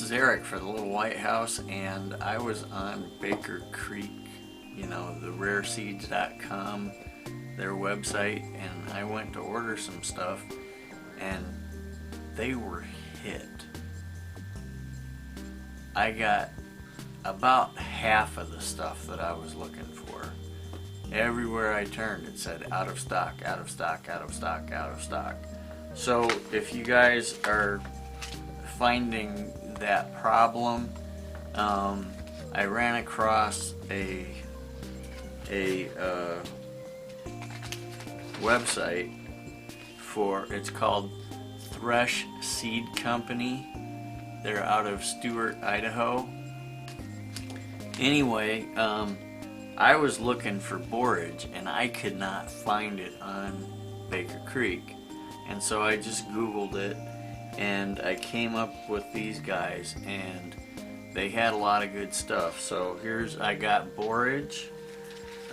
is Eric for the Little Whitehouse, and I was on Baker Creek, you know, the rareseeds.com, their website, and I went to order some stuff, and they were hit. I got about half of the stuff that I was looking for. Everywhere I turned it said out of stock, out of stock, out of stock, out of stock. So if you guys are finding that problem, I ran across a website for, it's called Thresh Seed Company. They're out of Stuart, Idaho. Anyway, I was looking for borage and I could not find it on Baker Creek, and so I just Googled it and I came up with these guys, and they had a lot of good stuff. So I got borage,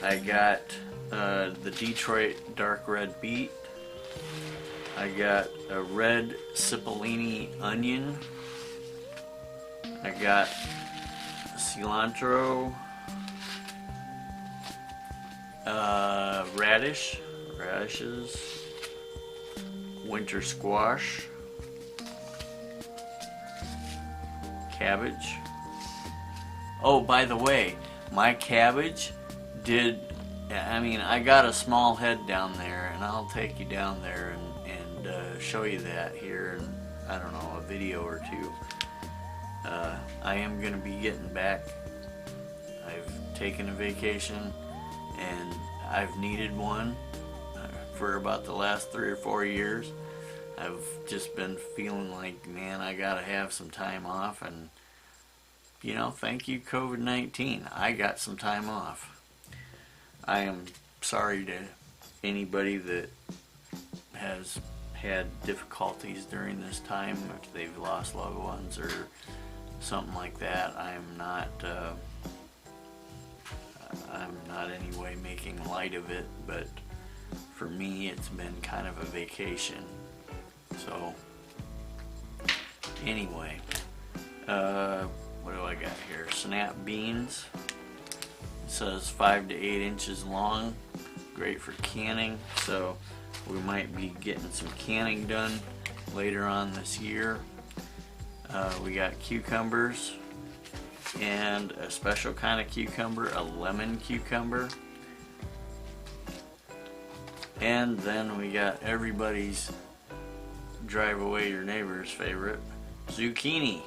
I got the Detroit dark red beet, I got a red cipollini onion, I got cilantro, radishes, winter squash, cabbage. Oh, by the way, my cabbage I got a small head down there, and I'll take you down there and show you that here in, I don't know, a video or two. I am going to be getting back. I've taken a vacation, and I've needed one for about the last 3 or 4 years. I've just been feeling like, man, I gotta have some time off, and you know, thank you COVID-19, I got some time off. I am sorry to anybody that has had difficulties during this time, if they've lost loved ones or something like that. I'm not any way making light of it, but for me it's been kind of a vacation. So anyway, what do I got here? Snap beans. It says 5 to 8 inches long, great for canning, so we might be getting some canning done later on this year. We got cucumbers, and a special kind of cucumber, a lemon cucumber. And then we got everybody's drive away your neighbor's favorite, zucchini.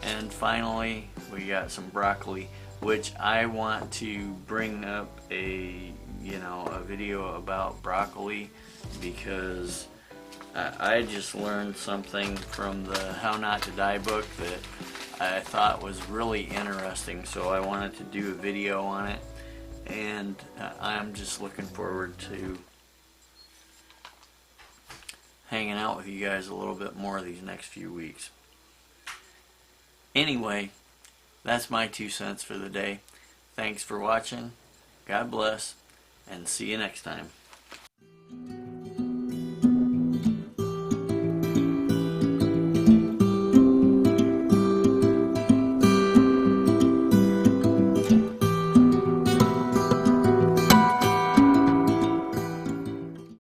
And finally, we got some broccoli, which I want to bring up a video about broccoli, because I just learned something from the How Not to Die book that I thought was really interesting, so I wanted to do a video on it, and I'm just looking forward to hanging out with you guys a little bit more these next few weeks. Anyway, that's my 2 cents for the day. Thanks for watching. God bless, and see you next time.